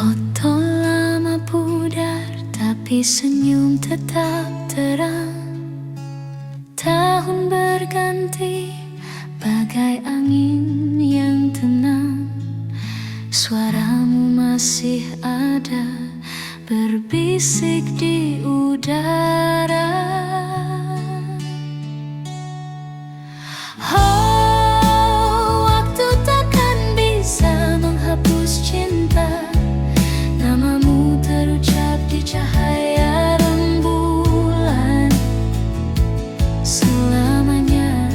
Foto lama pudar, tapi senyum tetap terang. Tahun berganti, bagai angin yang tenang. Suaramu masih ada, berbisik di udara. Oh, waktu takkan bisa menghapus cinta. Namamu terucap di cahaya rembulan. Selamanya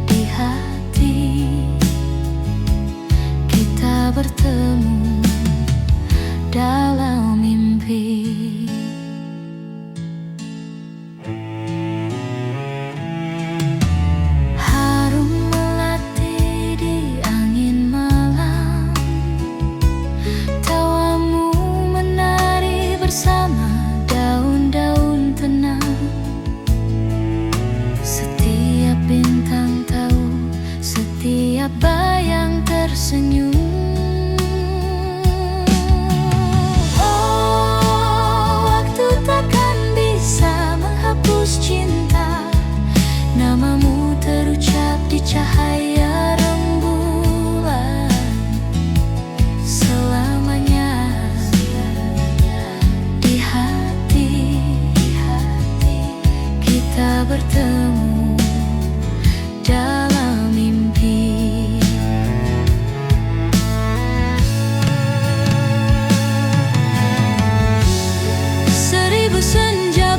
di hati kita bertemu dalam mimpi. Harum melati di angin malam. Tawamu menari bersama daun-daun tenang. Setiap bintang tahu, setiap bayang tersenyum. Cinta, namamu terucap di cahaya rembulan. Selamanya di hati kita bertemu dalam mimpi. Seribu senja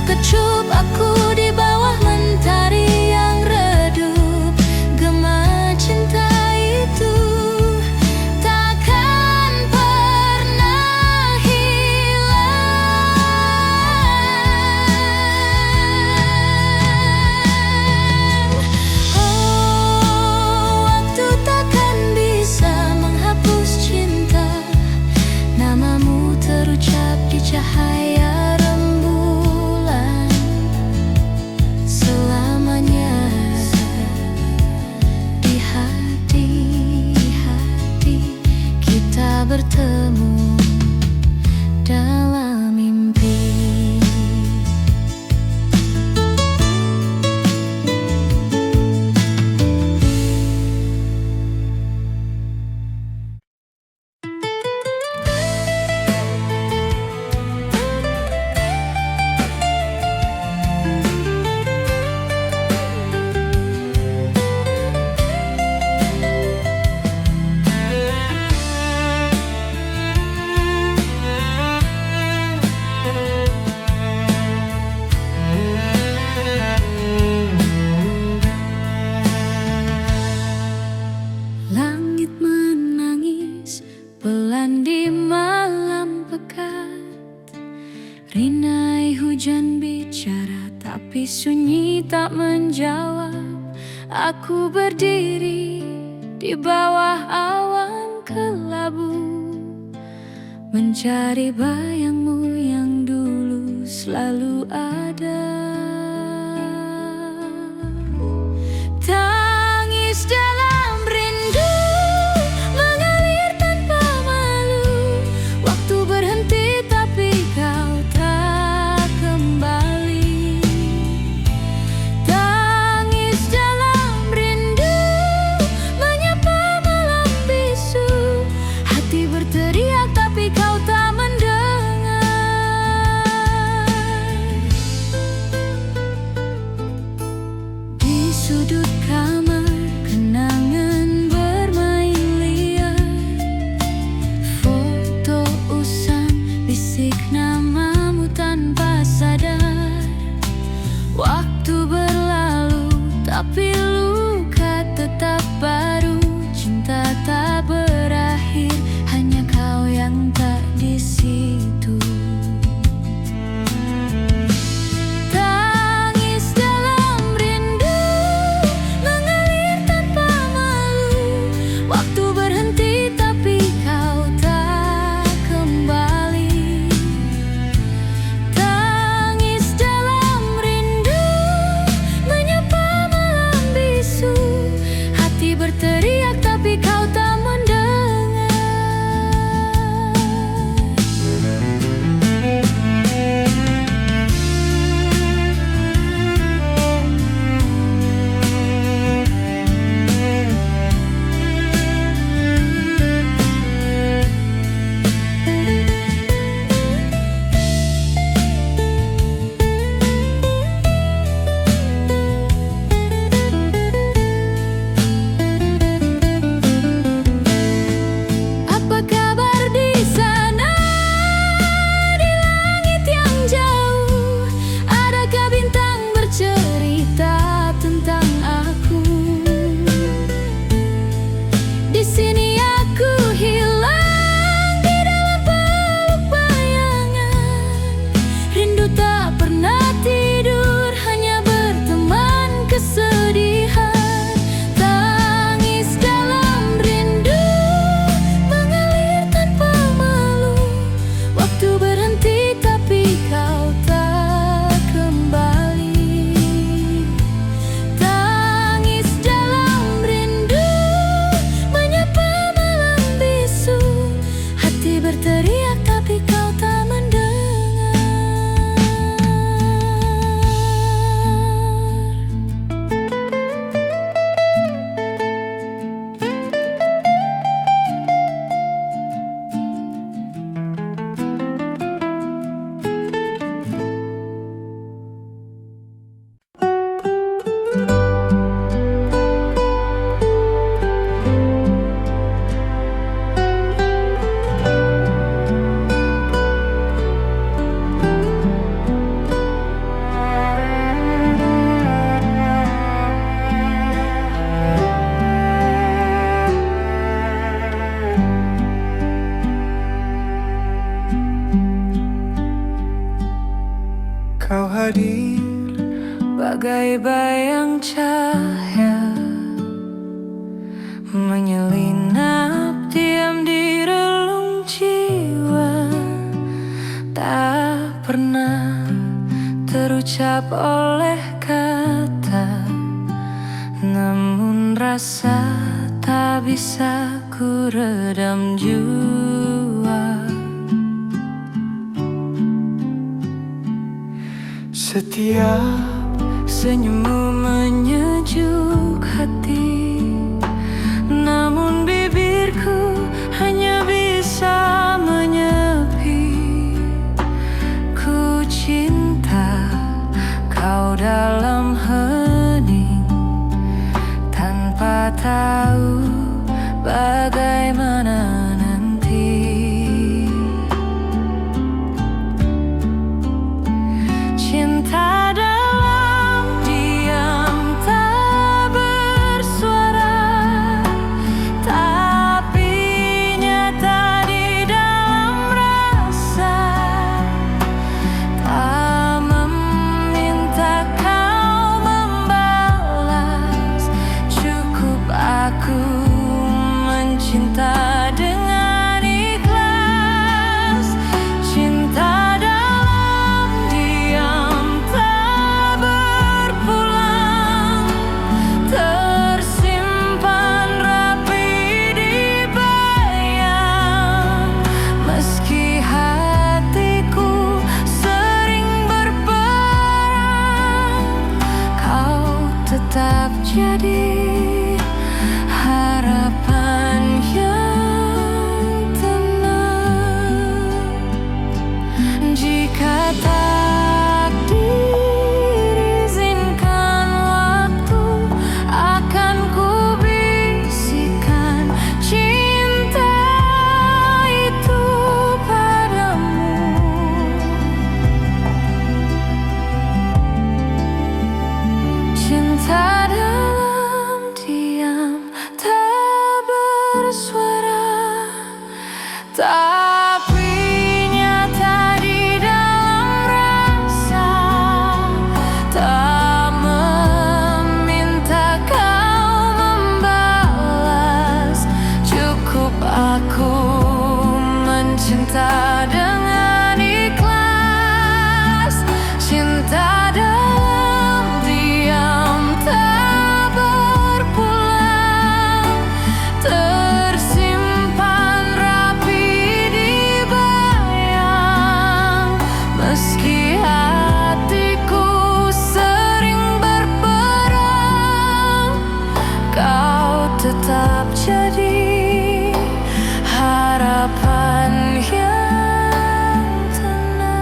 kecup aku di bawah mentari yang redup. Gema cinta itu takkan pernah hilang. Oh, waktu takkan bisa menghapus cinta. Namamu terucap di cahaya bertemu dalam mimpi. Di malam pekat, rinai hujan bicara, tapi sunyi tak menjawab. Aku berdiri di bawah awan kelabu, mencari bayangmu yang dulu selalu ada. Tangis dalam rindu mengalir tanpa malu. Waktu berhenti tapi kau tak kembali. Tangis dalam rindu menyapa malam bisu. Hati berteriak tapi kau tak mendengar. bagai bayang cahaya menyelinap diam di relung jiwa, tak pernah terucap oleh kata, namun rasa tak bisa ku redam jua. Setiap senyummu menyejuk hati, namun bibirku hanya bisa menyepi. Ku cinta kau dalam hening, tanpa tahu bagaimana nanti. Cinta dalam diam tak bersuara, tapi nyata di dalam rasa. Tak meminta kau membalas, cukup aku mencinta dengan ikhlas. Cinta dalam diam tak berpulang, tersimpan rapi di bayang. Meski hatiku sering berperang, kau tetap jadi harapan yang tenang. Jika takdir izinkan waktu, akan ku bisikan cinta itu padamu. Cinta dalam diam tak bersuara, tapi nyata di dalam rasa. Tak meminta kau membalas, cukup aku mencinta dengan ikhlas. Cinta dalam diam tak berpulang, tersimpan rapi di bayang. Meski hatiku sering berperang, kau tetap jadi harapan yang tenang.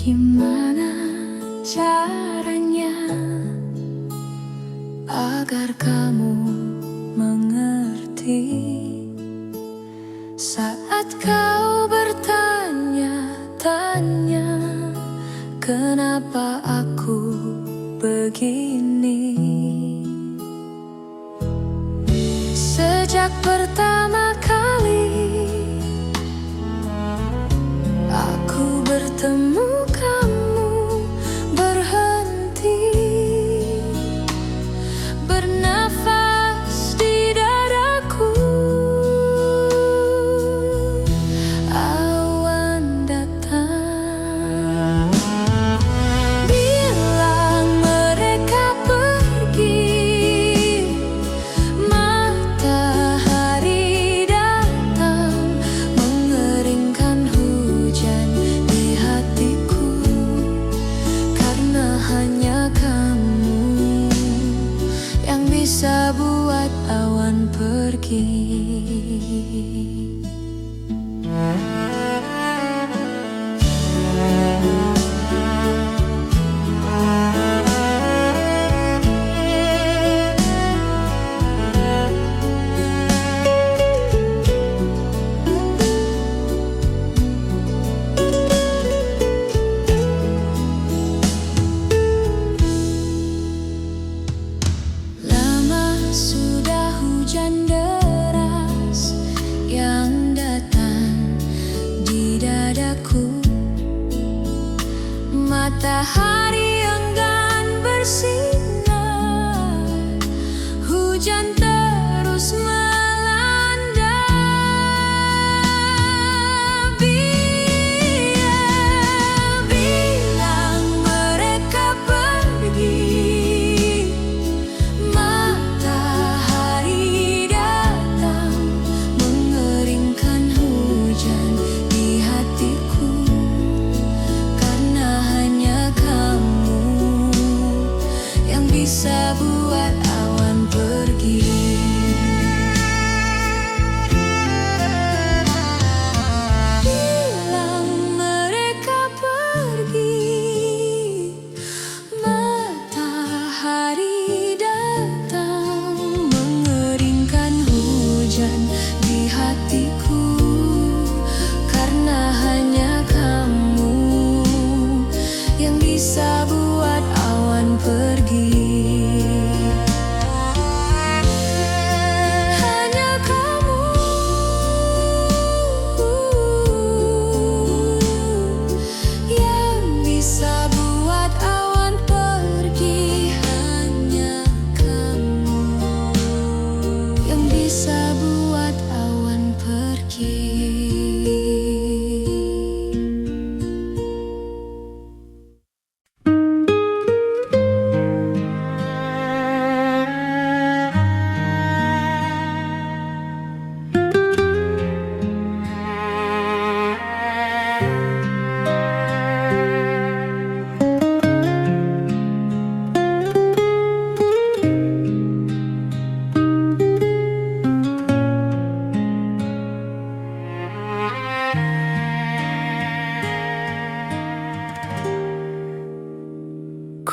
Gimana caranya agar kamu mengerti saat kau bertanya-tanya kenapa aku begini? Sejak pertama kali aku bertemu kamu, berhenti bernafas di dadaku. Awan datang bisa buat awan pergi. Lama sudah hujan deras yang datang di dadaku. Matahari enggan bersinar, hujan terus melanda. Bilang mereka pergi, matahari datang mengeringkan hujan di hatiku. Karena hanya kamu yang bisa buat awan pergi. Bilang mereka pergi, matahari datang mengeringkan hujan di hatiku. Karena hanya kamu yang bisa buat awan pergi. Hanya kamu yang bisa buat awan pergi. Hanya kamu yang bisa buat awan pergi.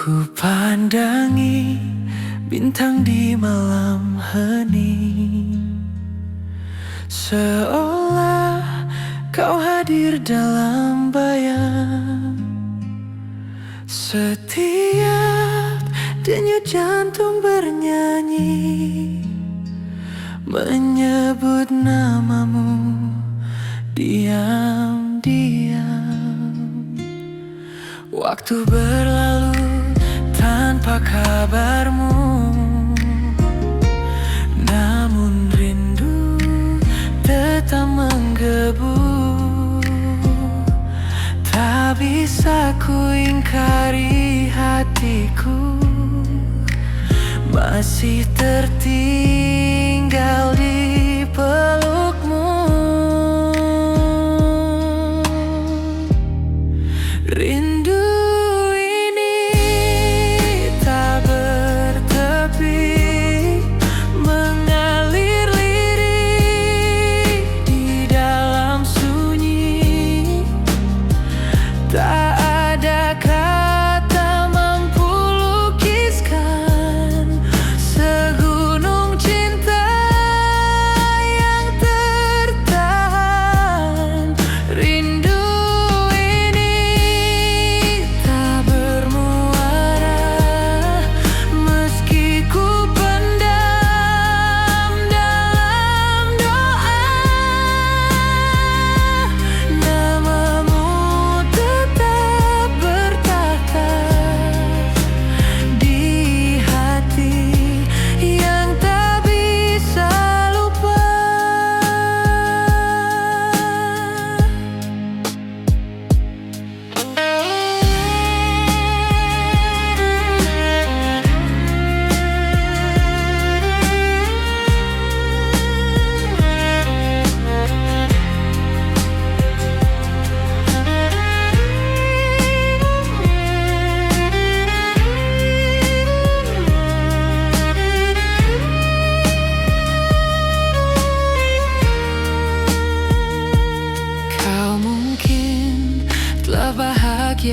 Ku pandangi bintang di malam hening, seolah kau hadir dalam bayang. Setiap denyut jantung bernyanyi, menyebut namamu diam-diam. Waktu berlalu tanpa kabarmu, namun rindu tetap menggebu. Tak bisa ku ingkari, hatiku masih tertinggal di pelukmu. Rindu ini tak bertepi, mengalir lirik di dalam sunyi. Tak ada kata mampu lukiskan segunung cinta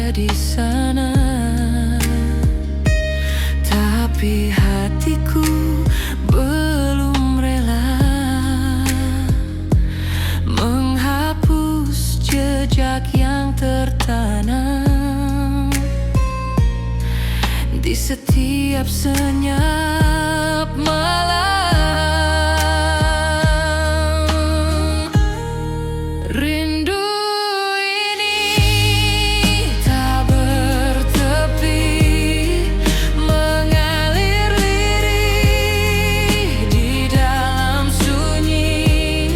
ada di sana, tapi hatiku belum rela menghapus jejak yang tertanam di setiap senyap malam. Rindu ini tak bertepi, mengalir lirih di dalam sunyi.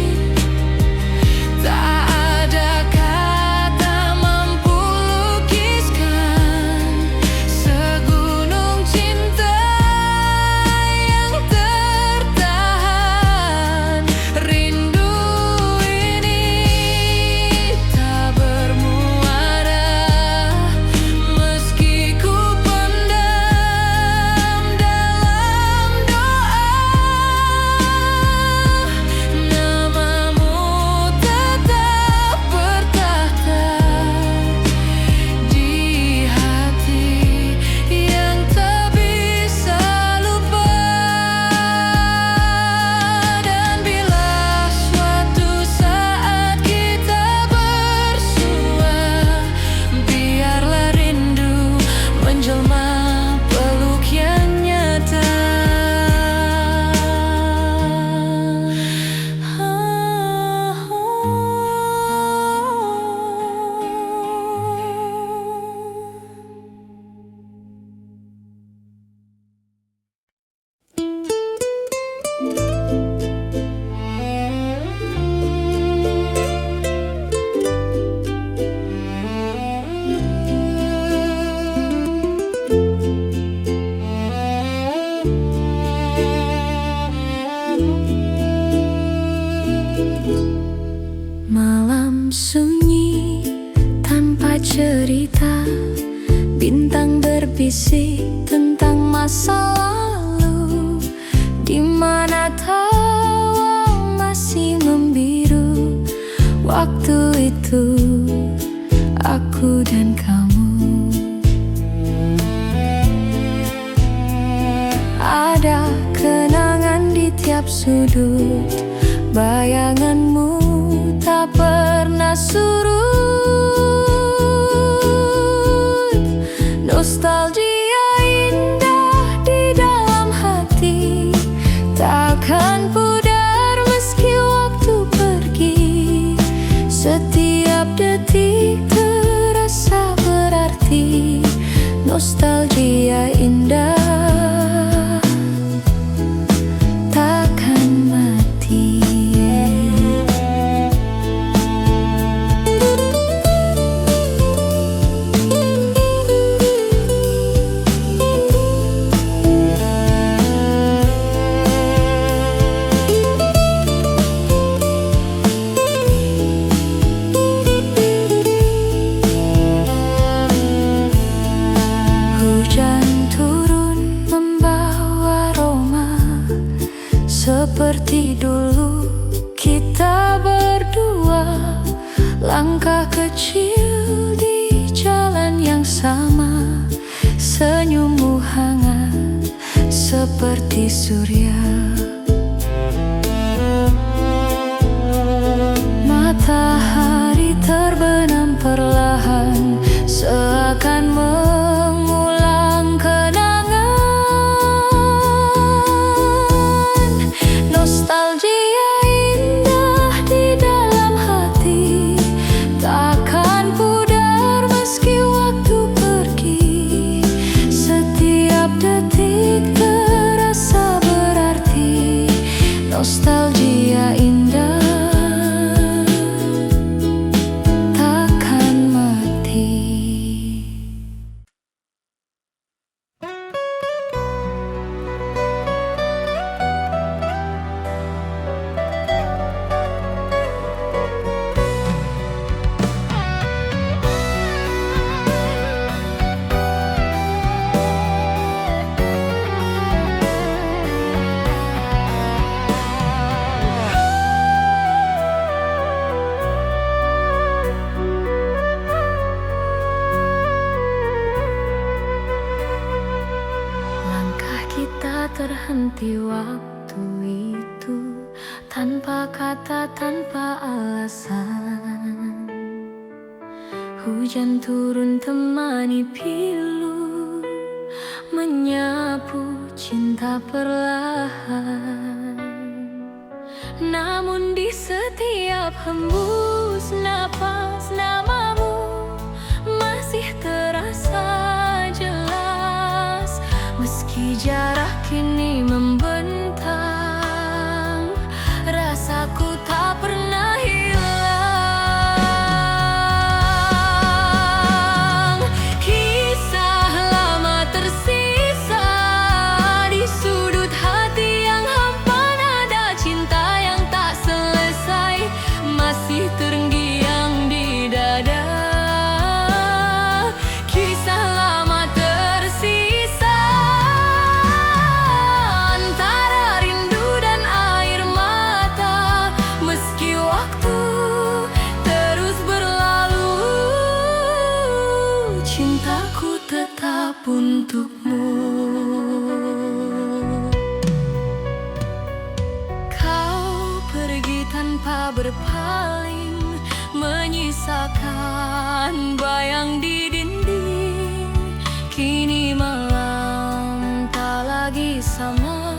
Tak ada kata mampu lukiskan segunung cinta yang tertahan. Rindu ini tak bermuara, meski ku pendam dalam doa. Namamu tetap bertahta di hati yang tak bisa lupa. Dan bila suatu saat kita bersua, biarlah rindu menjelma peluk yang nyata. Malam sunyi tanpa cerita, bintang berbisik tentang masa lalu, di mana tawa masih membiru. Waktu itu aku dan kamu, ada kenangan di tiap sudut, bayanganmu tak pernah surut. Nostalgia indah di dalam hati takkan pudar meski waktu pergi. Setiap detik terasa berarti. Nostalgia indah takkan mati. Hujan turun membawa aroma, seperti dulu kita berdua. Langkah kecil di jalan yang sama, senyummu hangat seperti surya. Matahari terbenam perlahan, seakan mengulang kenangan. Nostalgia indah di dalam hati takkan pudar meski waktu pergi. Setiap detik terasa berarti. Nostalgia indah takkan mati. menanti waktu itu, tanpa kata, tanpa alasan. Hujan turun temani pilu, menyapu cinta perlahan. Namun di setiap hembus napas, namamu masih terasa jelas. Meski jarak kini membentang, rasaku tak pernah hilang. Kisah lama tersisa di sudut hati yang hampa, nada cinta yang tak selesai masih terngiang di dada. Kisah lama tersisa antara rindu dan air mata. Meski waktu terus berlalu, cintaku tetap untukmu. Kau pergi tanpa berpaling, menyisakan bayang di dinding. Kini malam tak lagi sama,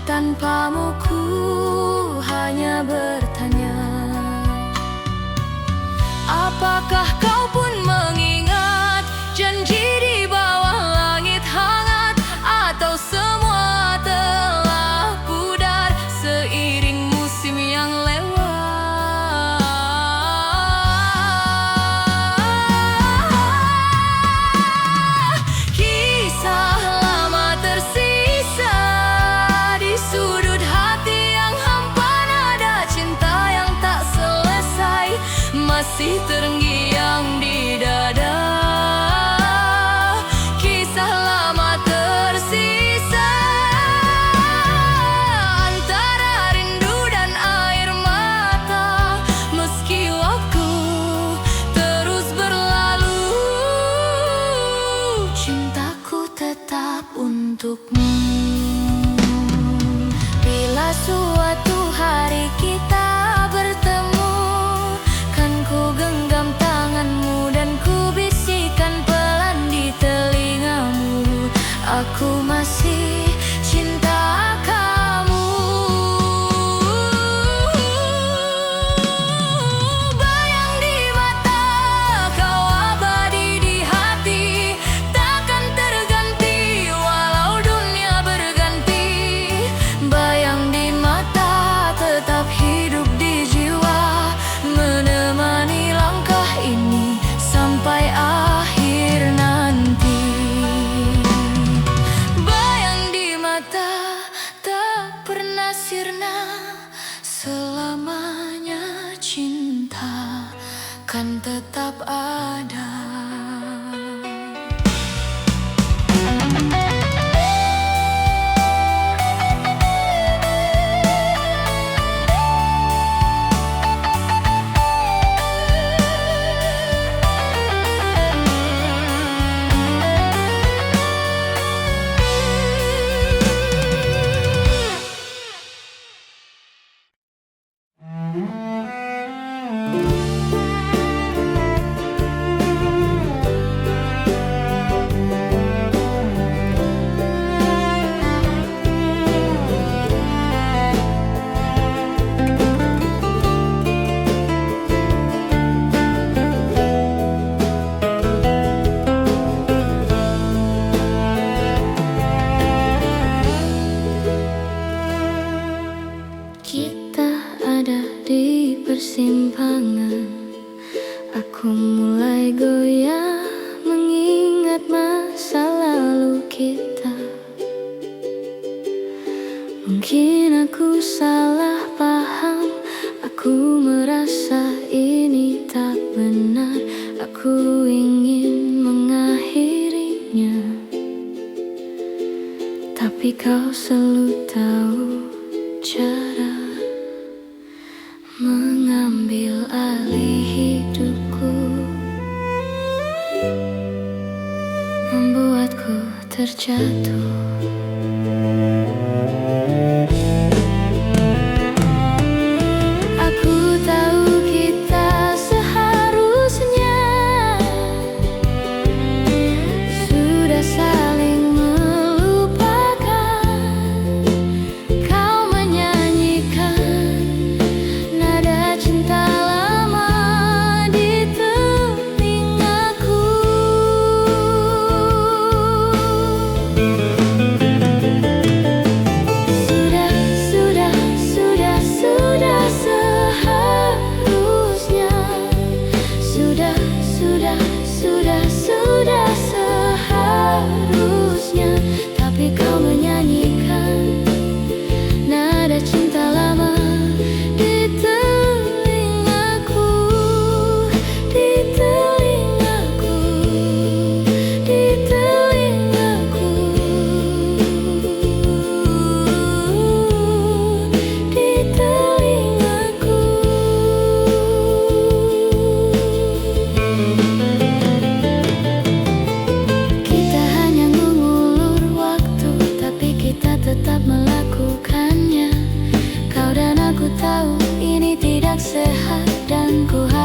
tanpamu ku hanya bertanya, apakah kau pun mengingat janji di bawah langit hangat, atau semua telah pudar seiring musim yang lewat. Kisah lama tersisa di sudut hati yang hampa, nada cinta yang tak selesai masih terngiang di dada. Kisah lama tersisa antara rindu dan air mata. Meski waktu terus berlalu, cintaku tetap untukmu. Bila suatu hari kita bertemu, kan ku genggam tanganmu dan ku bisikan pelan di telingamu, aku masih cinta kamu. Bayang di mata, kau abadi di hati, takkan terganti walau dunia berganti. Bayang di mata tetap hidup di jiwa, menemani langkah ini sampai akhir nanti. Bayang di mata tak pernah sirna, selamanya cinta kan tetap ada. Kita ada di persimpangan, aku mulai goyah mengingat masa lalu kita. Mungkin aku salah paham, aku merasa ini tak benar, aku ingin mengakhirinya. Tapi kau selalu tahu cara mengambil alih hidupku, membuatku terjatuh.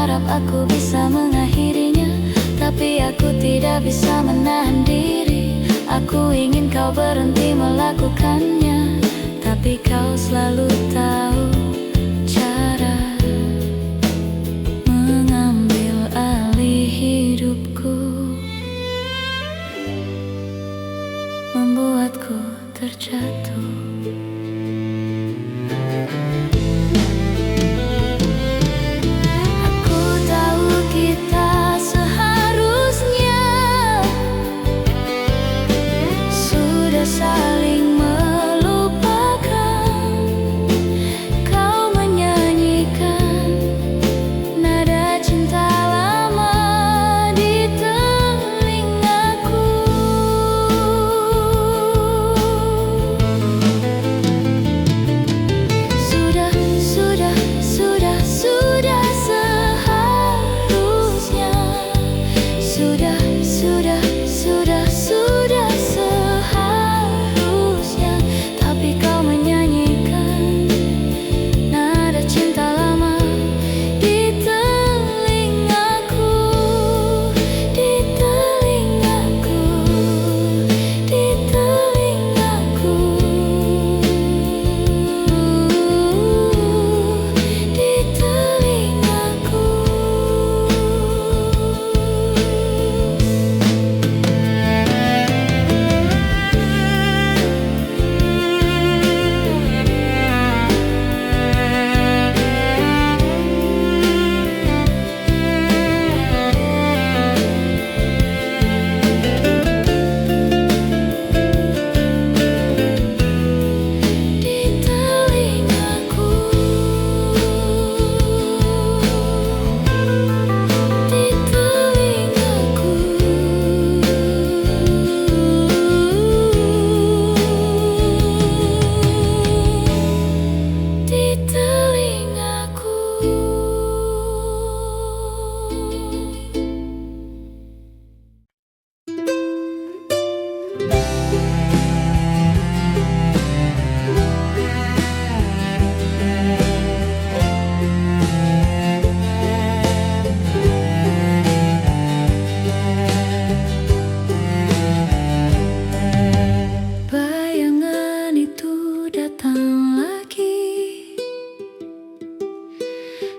berharap aku bisa mengakhirinya, tapi aku tidak bisa menahan diri. Aku ingin kau berhenti melakukannya, tapi kau selalu tahu cara mengambil alih hidupku, membuatku terjatuh. Aku tahu kita seharusnya sudah saling melupakan. Kau menyanyikan nada cinta lama di telingaku. Sudah seharusnya. Sudah seharusnya. Tapi kau menyanyikan nada cinta lama di telingaku, di telingaku, di telingaku, di telingaku. Bayangan itu datang lagi,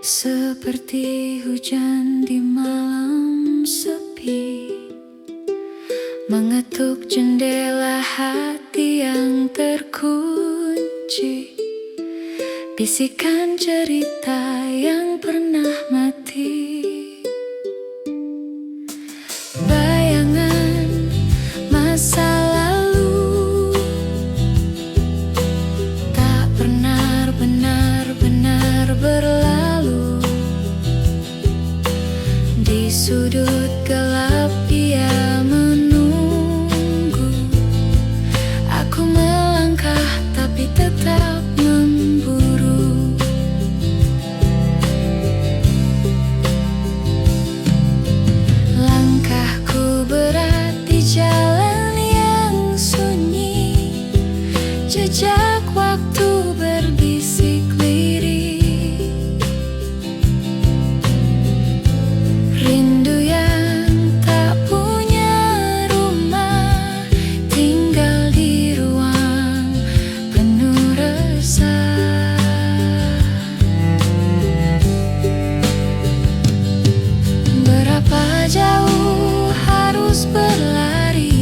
seperti hujan di malam sepi, mengetuk jendela hati yang terkunci, bisikan cerita yang pernah mati. Bayangan masa lalu tak pernah benar-benar berlalu. Di sudut gelap dia menunggu. Aku melangkah tapi tetap memburu. Langkahku berat di jalan yang sunyi, jejak waktu berbisik lirik. Rindu yang tak punya rumah, tinggal di ruang penuh resah. Berapa jauh harus berlari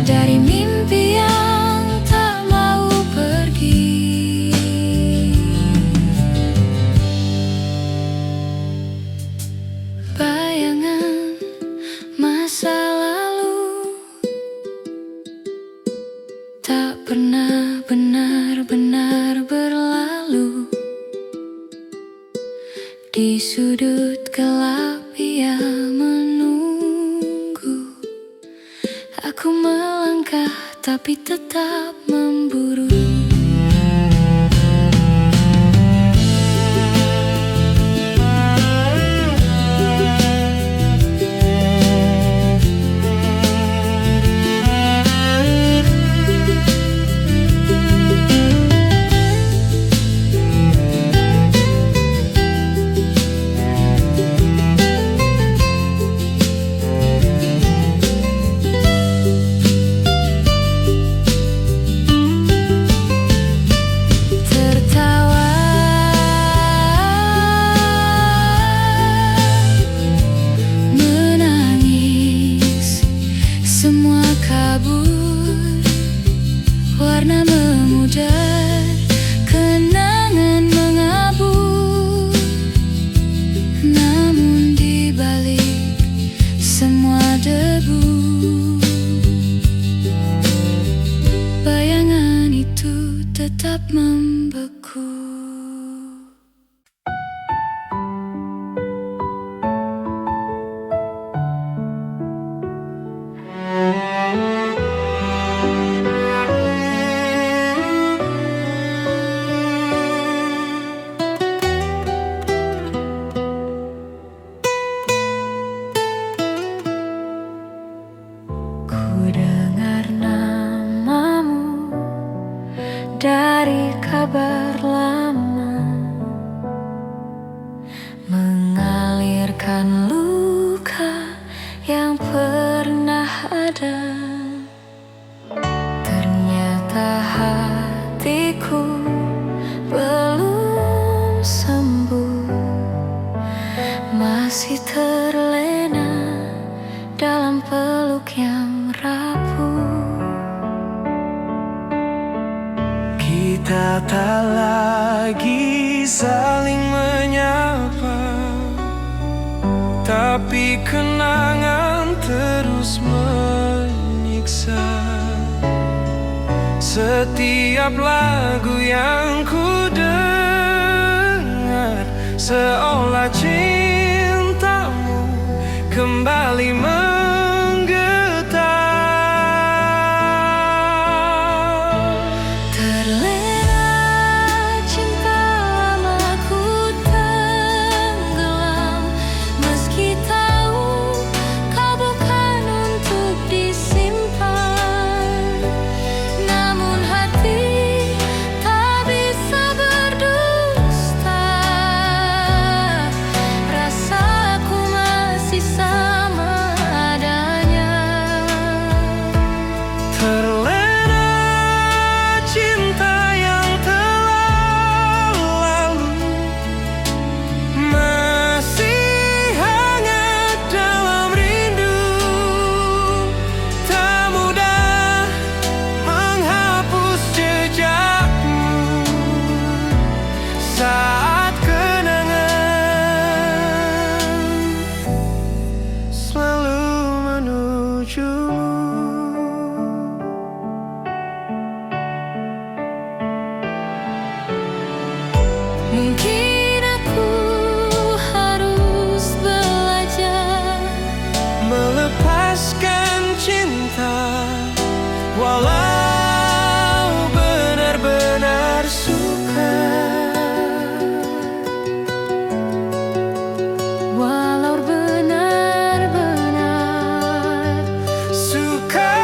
dari mimpi yang tak mau pergi. Bayangan masa lalu tak pernah benar-benar berlalu. Di sudut gelap ia menunggu. Aku melangkah tapi tetap memburu. Warna memudar, kenangan mengabur. Namun di balik semua debu, bayangan itu tetap membeku. Ku dengar namamu dari kabar lama, mengalirkan luka yang pernah ada. Ternyata hatiku belum sembuh, masih terlena dalam peluk yang rapuh. Kita tak lagi saling menyapa, tapi kenangan terus menyiksa. Setiap lagu yang ku dengar seolah cintamu kembali menggetar. Terlena cinta lamaku tenggelam, meski tahu kau bukan untuk disimpan. Namun hati tak bisa berdusta, rasaku masih sama adanya. Terlena cinta yang telah lalu, masih hangat dalam rindu. Tak mudah menghapus jejakmu saat kenangan selalu menujumu. Mungkin aku harus belajar Melepaskan cinta walau benar-benar suka. walau benar-benar Suka.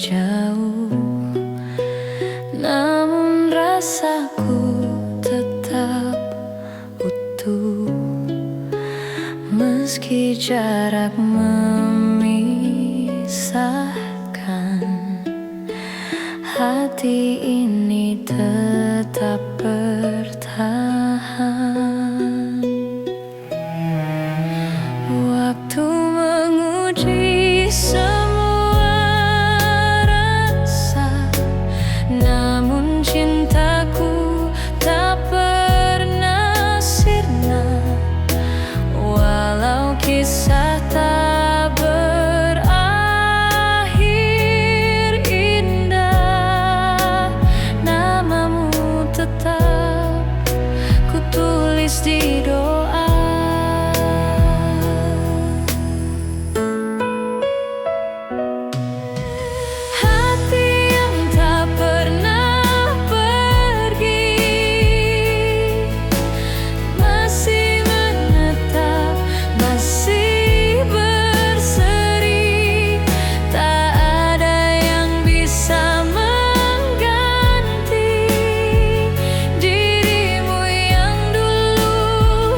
jauh, namun rasaku tetap utuh. Meski jarak memisahkan, hati ini tetap bertahan. Waktu menguji semua rasa, namun cintaku tak pernah sirna. Walau kisah tak berakhir indah, namamu tetap ku tulis di doa. Hati yang tak pernah pergi masih menetap, masih berseri. Tak ada yang bisa mengganti dirimu yang dulu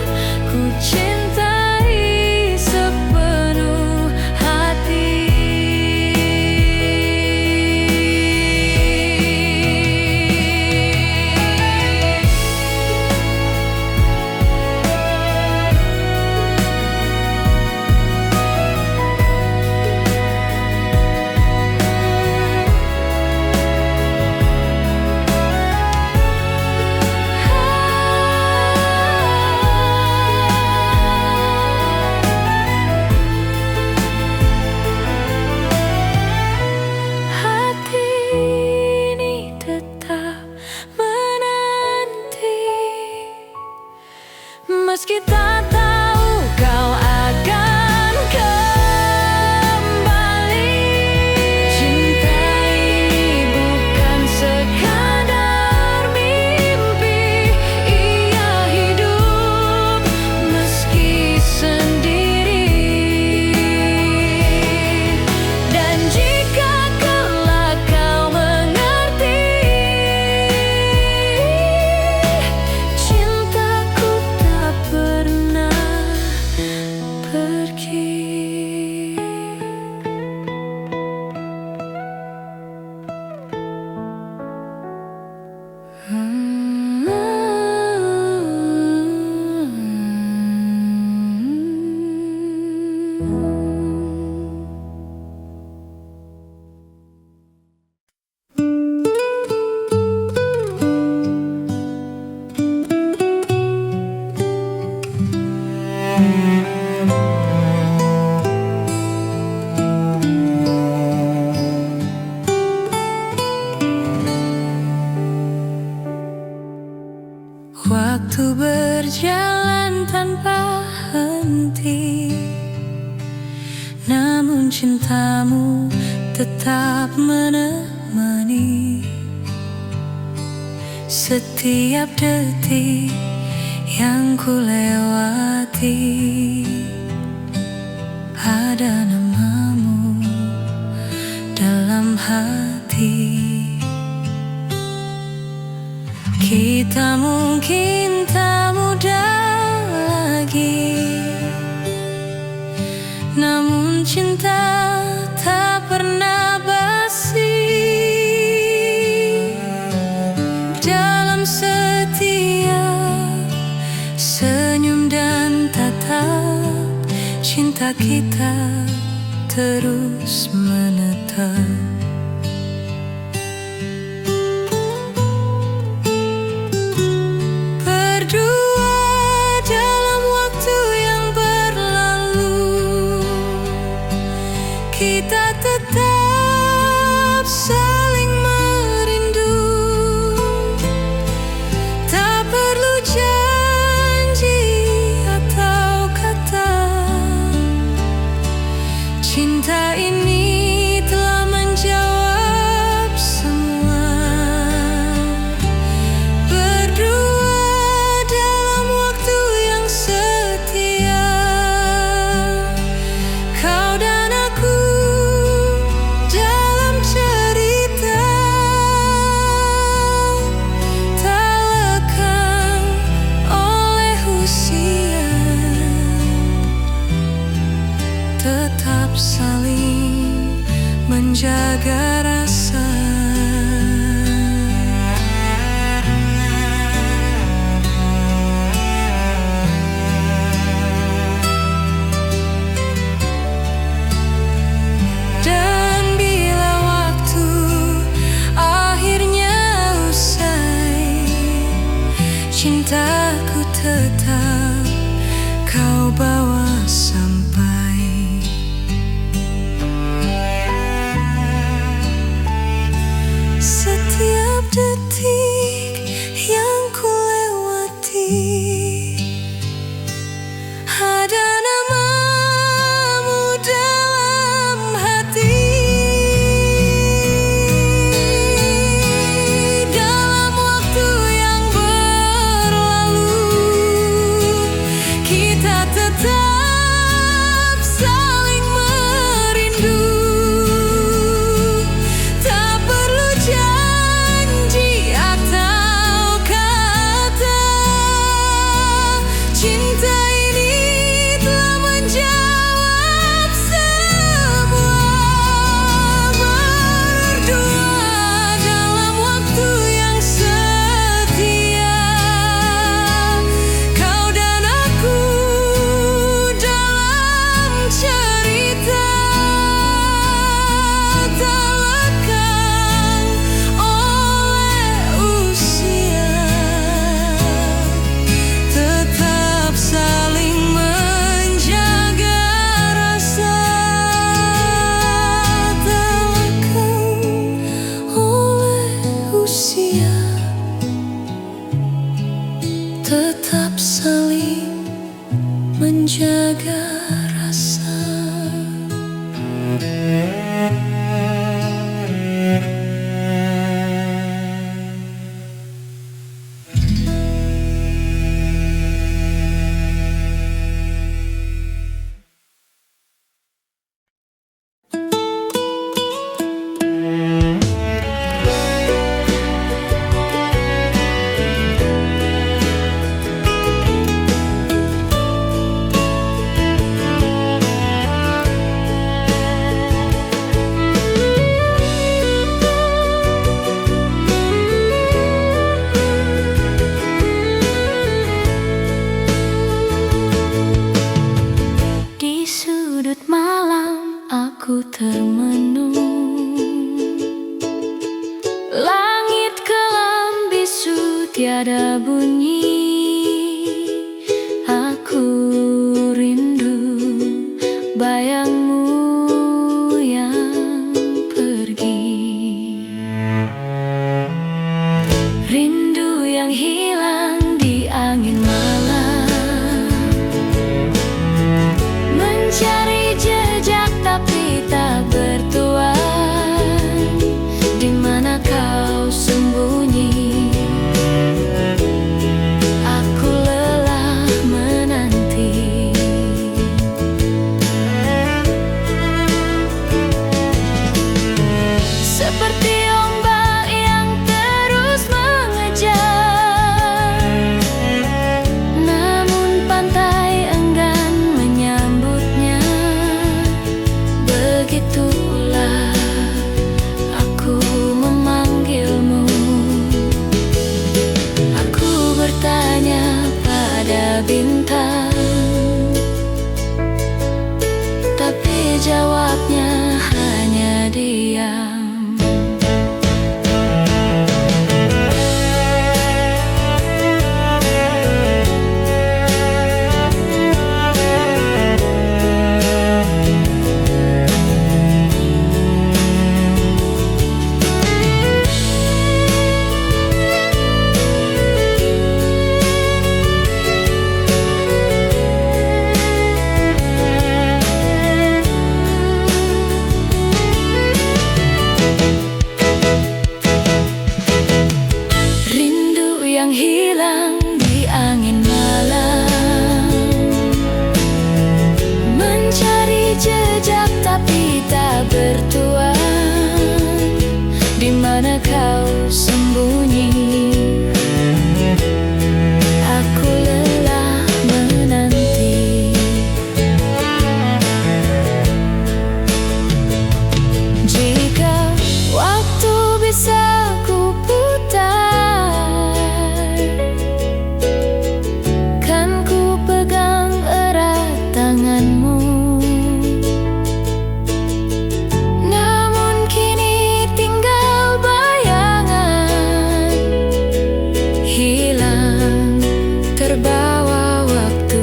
ku cintai sepenuh hati. Hati ini tetap menanti, meski tak tahu kau akan kembali. Cinta ini bukan sekadar mimpi, ia hidup meski sendiri. Dan jika kelak kau mengerti, cintaku tak pernah pergi. Waktu berjalan tanpa henti, namun cintamu tetap menemani setiap detik yang ku lewati. Ada namamu dalam hati. Kita mungkin tak muda lagi, namun cinta tak pernah basi. Dalam setiap senyum dan tatap, cinta kita terus menetap. Kita tetap saling merindu, tak perlu janji atau kata. Cinta ini telah menjadi tiada bunyi. Aku rindu bayangmu yang pergi. Rindu yang hilang di angin malam, mencari jejak tapi tak bertuan. Di mana kau sembunyi? Aku lelah menanti. Seperti ombak yang terus mengejar, namun pantai enggan menyambutnya. Begitulah aku memanggilmu. Aku bertanya pada bintang, tapi jawabnya hanya diam. Rindu yang hilang di angin malam, mencari jejak tapi tak bertuan. Di mana kau sembunyi? Aku lelah menanti. Jika waktu bisa ku putar, kan ku pegang erat tanganmu. Namun kini tinggal bayangan, hilang terbawa waktu.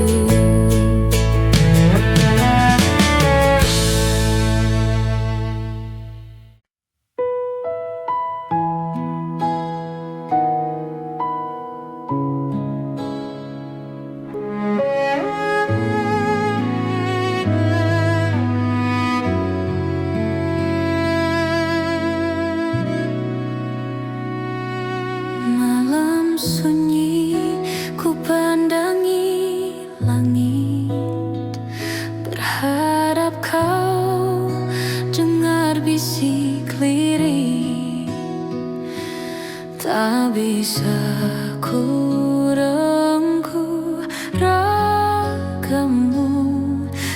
Malam sunyi, ku pandangi langit, berharap kau dengar bisik lirik. Tak bisa ku rengkuh ragamu,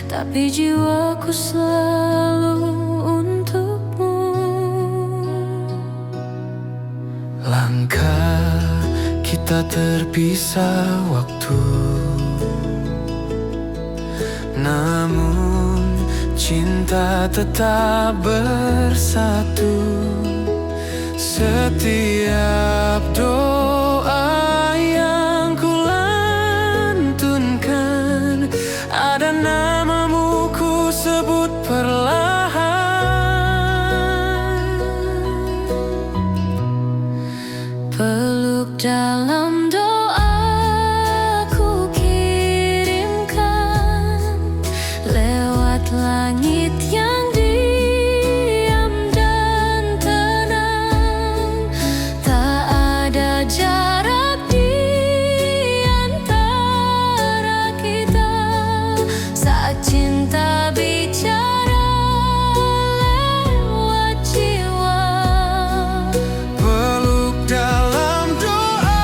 tapi jiwaku selalu untukmu. Langkah kita terpisah waktu, namun cinta tetap bersatu. Setiap doa yang ku lantunkan, ada namamu ku sebut perlahan. Peluk dalam doa ku kirimkan, lewat langit yang diam dan tenang. Tak ada jarak di antara kita, saat cinta bicara lewat jiwa. Peluk dalam doa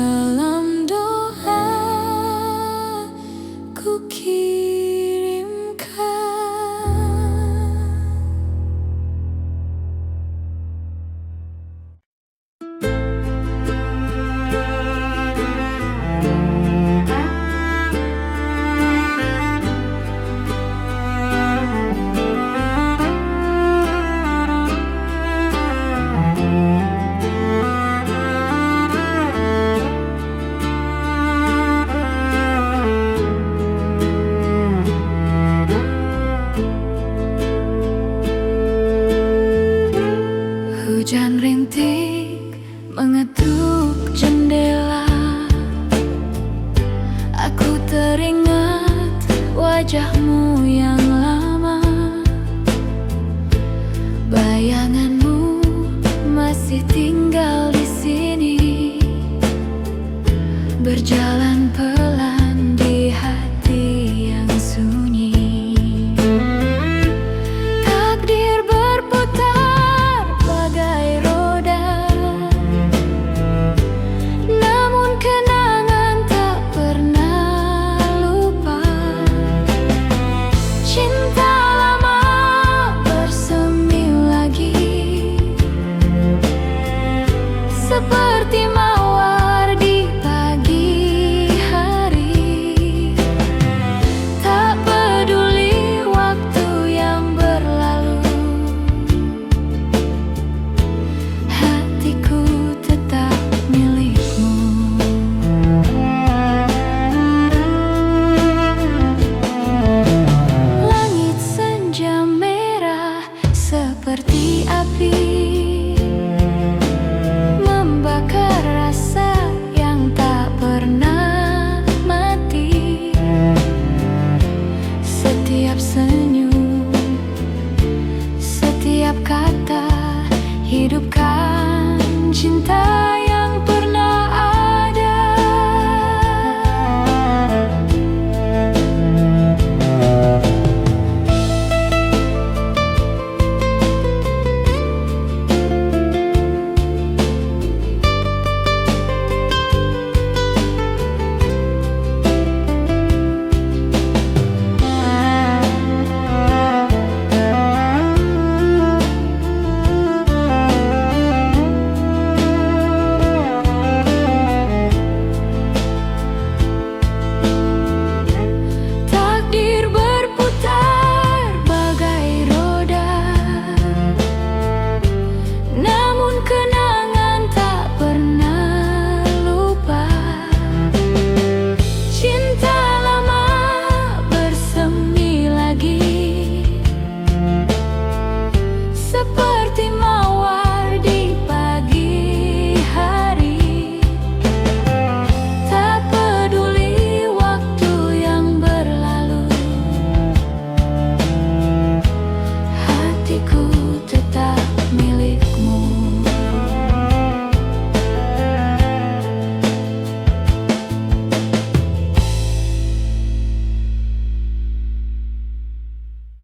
dalam doa ku kirimkan. Hujan rintik mengetuk jendela. Aku teringat wajahmu yang lama. Bayanganmu masih tinggal di sini, berjalan pelan.